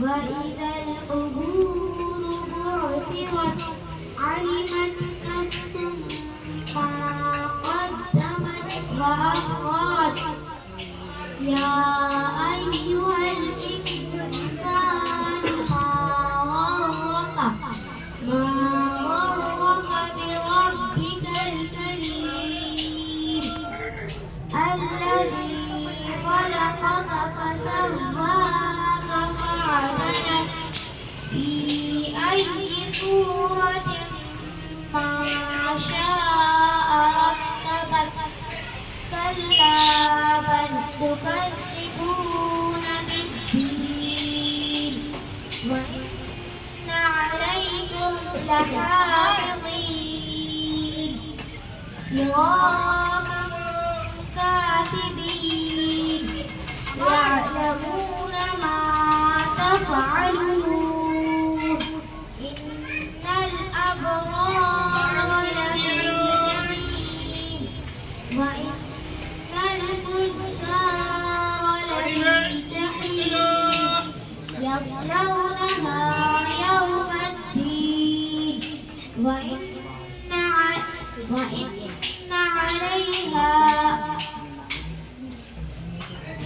وإذا القبور بعثرت علمت نفس ما قدمت وأخرت يا أيها الإنسان ما غرك بربك الكريم الذي خلقك فسواك فعدلك في أي صورة ما شاء ركبك كلا بل تكذبون بالدين وإن عليكم لحافظين كراما كاتبين يعلمون ما تفعلون إن الأبرار لفي نعيم وإن الفجار لفي جحيم يصلونها يوم الدين وإن عليها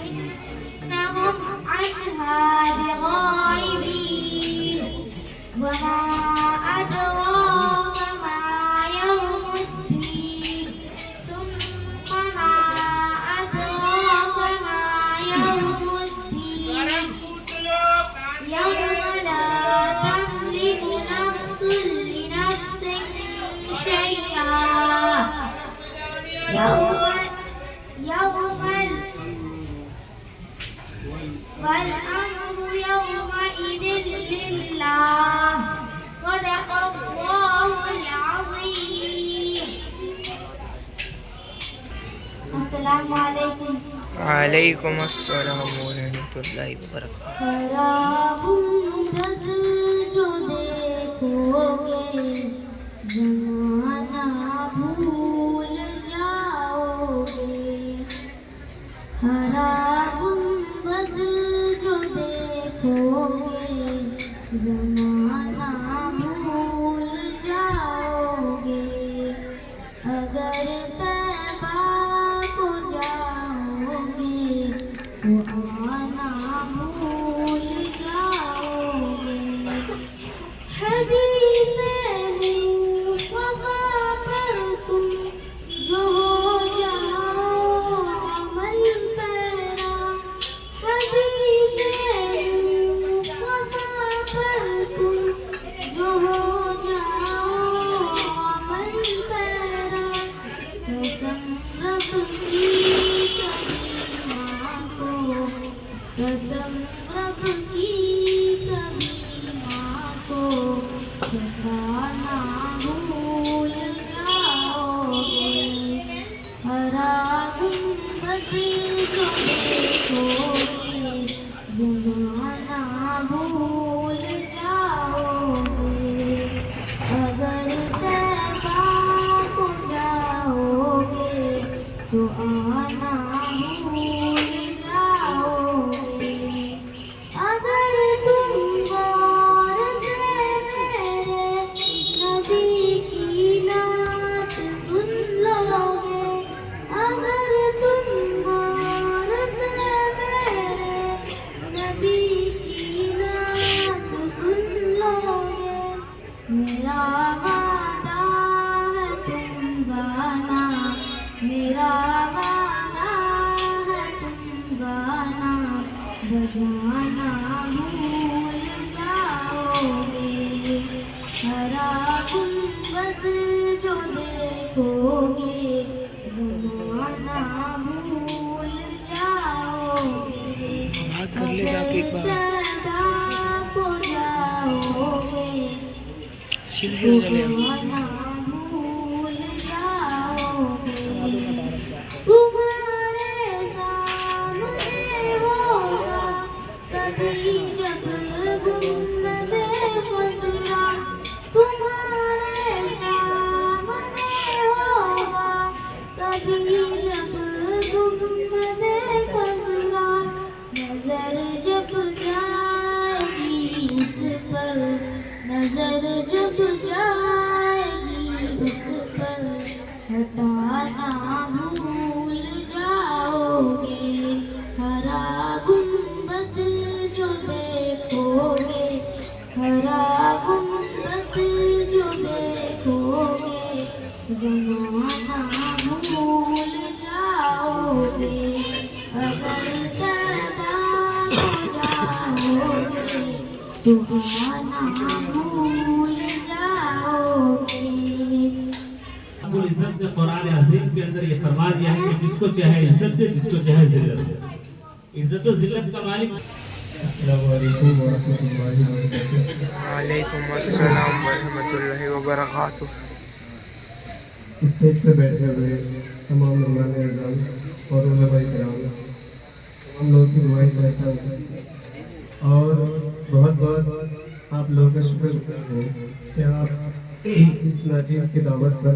إنهم عنها بغائبين وما أدراك ما يوم الدين ثم ما أدراك ما يوم الدين يوم لا تملك نفس لنفس شيئا والأمر يومئذ لله صدق الله العظيم. السلام علیکم. وعلیکم السلام ورحمۃ اللہ وبرکاتہ. خراب رد جو دیکھو گے زمانہ بھول جاؤ گے خراب رد جو دیکھو گے زمانہ بھول جاؤ گے اگر طیبہ کو جاؤ گے تو آنا بھول جاؤ گے حدیث مصطفیٰ پر تم جو ہو جاؤ عمل پیرا حدیث مصطفیٰ پر تم جو ہو جاؤ عمل پیرا قسم رب کی کبھی ماں کو قسم رب کی کبھی ماں کو ستانا بھول جاؤ گے ہرا گنبد جو دیکھو گے زمانہ بھول جاؤ گے اگر طیبہ کو جاؤ گے تو آنا بھول جاؤ گے اگر تم غور سے میرے نبی کی نعت سن لو گے اگر تم غور سے میرے نبی کی نعت سن لو گے میرا وعدہ ہے تم گانا میرا وعدہ ہے تم گانا بجانا بھول جاؤ گے ہرا گنبد جو دیکھو گے زمانہ بھول جاؤ گے بات کر لے جا کے ایک بار صدا کو جاؤ گے سیدھے ہو جلے ہم. زمانہ بھول جاؤ گے تمہارے سامنے ہوگا کبھی جب گنبد خضرا تمہارے سامنے ہوگا کبھی جب گنبد خضرا نظر جب جائے گی जमाना भूल जाओगे, हरा गुंबद जो देखोगे, हरा गुंबद जो देखोगे, जमाना भूल जाओगे, अगर तैबा को जाओगे, तुम्हारा भूल जाओगे। रब्बुल इज्जत ने कुरान अज़ीम के अंदर ये फरमा दिया है कि जिसको चाहे इज्जत दे, जिसको चाहे जिल्लत दे। इज्जत और जिल्लत का मालिक। अस्सलामु अलैकुम व रहमतुल्लाहि व बरकातुहू। वालेकुम अस्सलाम व रहमतुल्लाहि व बरकातुहू। स्टेज पे बैठे हुए तमाम मेहमान एज़ाम और उलमाए किराम, हम लोग की दुआएं चाहता हूँ और बहुत बहुत आप लोगों का शुक्र है कि आप इस नाचीज़ की दावत पर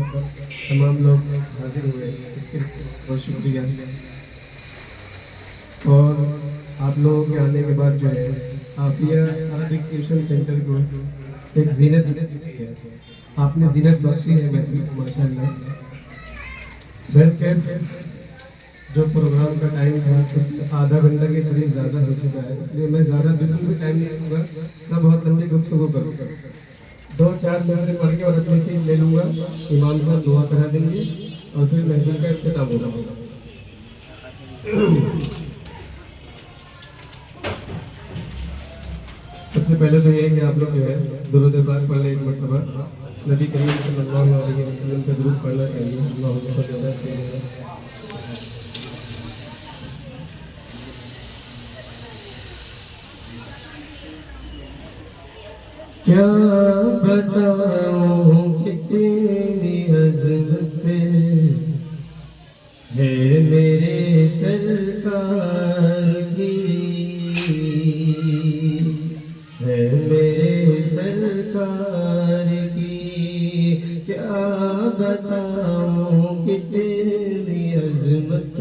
तमाम लोग हाजिर हुए, इसके लिए बहुत शुक्रिया। और आप लोगों के आने के बाद जो है आफिया अरबिक ट्यूशन सेंटर को एक जीनत दी है, आपने जीनत बख्शी है महफिल को माशाअल्लाह। बहरकैफ जो प्रोग्राम का टाइम था उस आधा घंटा के करीब ज़्यादा हो चुका है, इसलिए मैं ज़्यादा बिल्कुल भी टाइम नहीं लूँगा, ना बहुत लंबी गुफ्तगू करूँगा। 2-4 मिसरे पढ़ के और अपनी सीट ले लूँगा, इमाम साहब दुआ करा देंगे और फिर महफिल का इख्तिताम होगा। सबसे पहले तो ये है कि आप लोग जो है दुरूद पाक पढ़ लें एक मरतबा, नबी करीम सल्लल्लाहु अलैहि वसल्लम का दुरूद पढ़ना चाहिए। अल्लाहुम्मा सल्लि अला सय्यिदिना। क्या बताऊं कितनी अज़मत है मेरे सरकार की, है मेरे सरकार की। क्या बताऊं कितनी अज़मत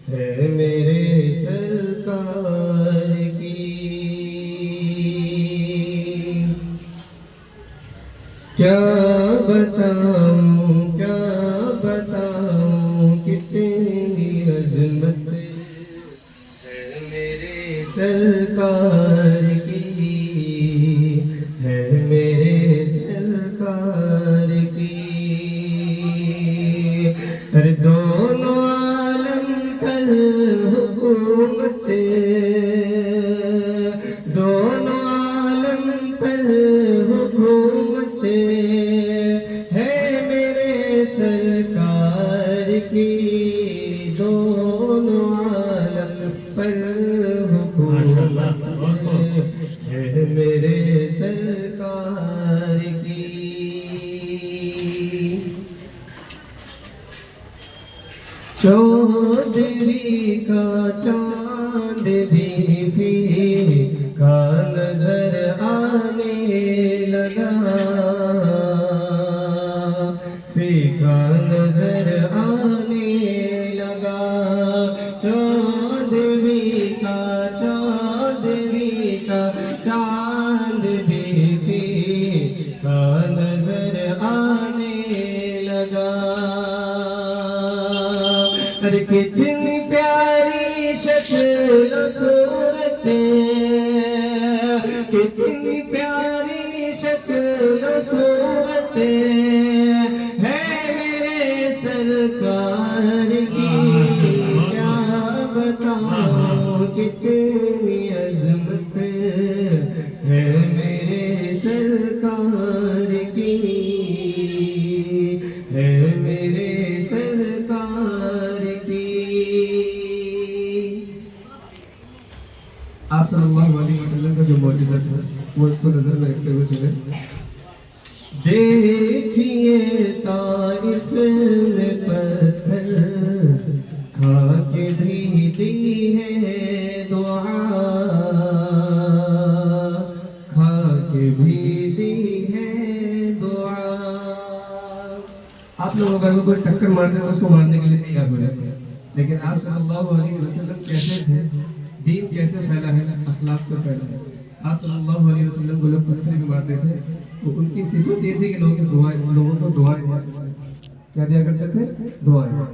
है मेरे सरकार की। क्या बताऊं कितनी अज़मत है मेरे सरकार की, है मेरे सरकार की। हर दोनों आलम पर हुकूमत, दोनों आलम पर हुकूमत है मेरे सरकार की, दोनों आलम पर हुकूमत है मेरे सरकार की। चौदहवी का चांद भी फीका नजर आने लगा, फीका नजर आने लगा। चौदहवी का चांद भी फीका नजर आने लगा। अरे कितनी प्यारी शक्ल सूरत, कितनी प्यारी शक्ल सूरत है मेरे सरकार की। क्या बताऊं कितनी अज़मत है मेरे सरकार की, है मेरे सरकार की। आप सल्लल्लाहु अलैहि वसल्लम का जो मौजूदा था वो इसको नजर में रखते हुए सुने। देखिए तारीफ में पत्थर खा के भी दी है दुआ, खा के भी दी है दुआ। आप लोग अगर कोई टक्कर मारते तो उसको मारने के लिए तैयार हो जाते हैं, लेकिन आप सल्लल्लाहु अलैहि वसल्लम कैसे थे, दीन कैसे फैला है, अखलाक से फैला है। आप सल्लल्लाहु अलैहि वसल्लम को लोग पत्थर भी मारते थे तो उनकी सिफत ये थी कि लोगों को दुआएं। तो کیا دیا کرتے تھے؟ دعائیں.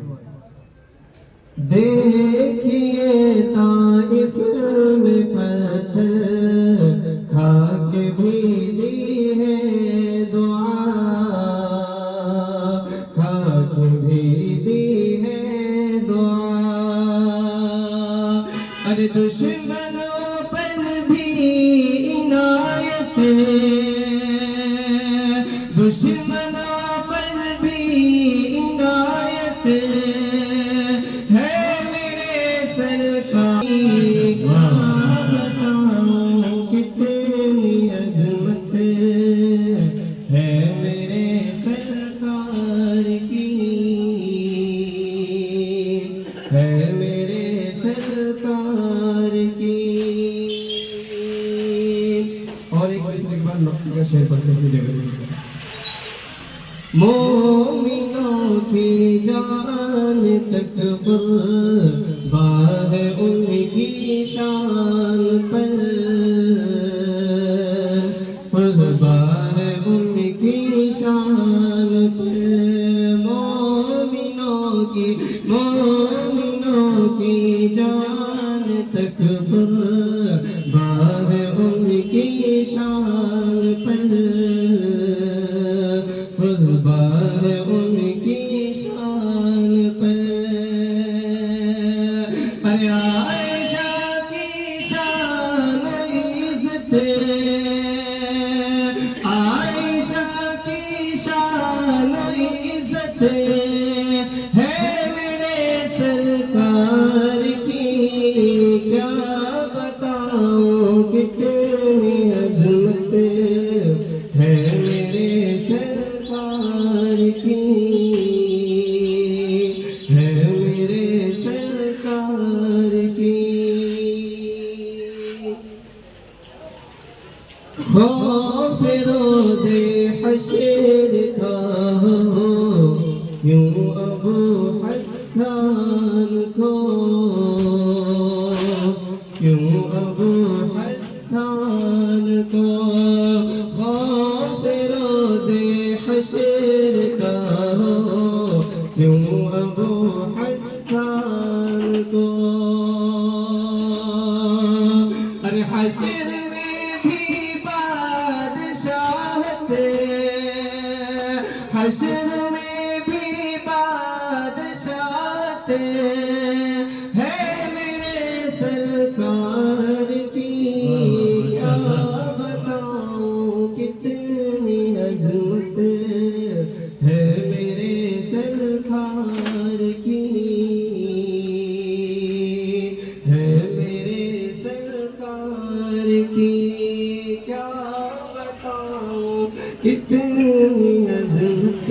دیکھیے طائف میں پتھر کھا کے بھی دی ہے دعا، کھا کے بھی دی ہے دعا. ارے دشمنوں پر بھی عنایت، دشمنوں پر بھی عنایت ہے میرے سرکار کی. کیا بتاؤں کتنی عظمت ہے میرے سرکار کی، ہے میرے سرکار کی. اور ایک دوسرے کے بعد مکی کا شعر پڑھتے ہوئے جگہ مومنوں کی جان تک قربان ہے ان کی شان پر، قربان ہے ان کی شان پر. مومنوں کی جان تک قربان ہے ان کی شان پر، قربان ہے ان کی شان پر. ارے عائشہ کی شان عزت، عائشہ کی شان عزت ہے میرے سرکار کی. کیا بتاؤں کتنی عظمت ہے میرے سرکار کی، ہے میرے سرکار کی. خوف روز حشر کا کیوں ابو حسان کو، کیوں ابو حسان کو. خوف روز حشر کا کیوں ابو حسان کو. ارے حشر میں بھی بادشاہت، حشر میں بھی بادشاہت ہے میرے سرکار کی. کیا بتاؤں کتنی عظمت ہے میرے سرکار کی، ہے میرے سرکار کی. کیا بتاؤں کتنی عظمت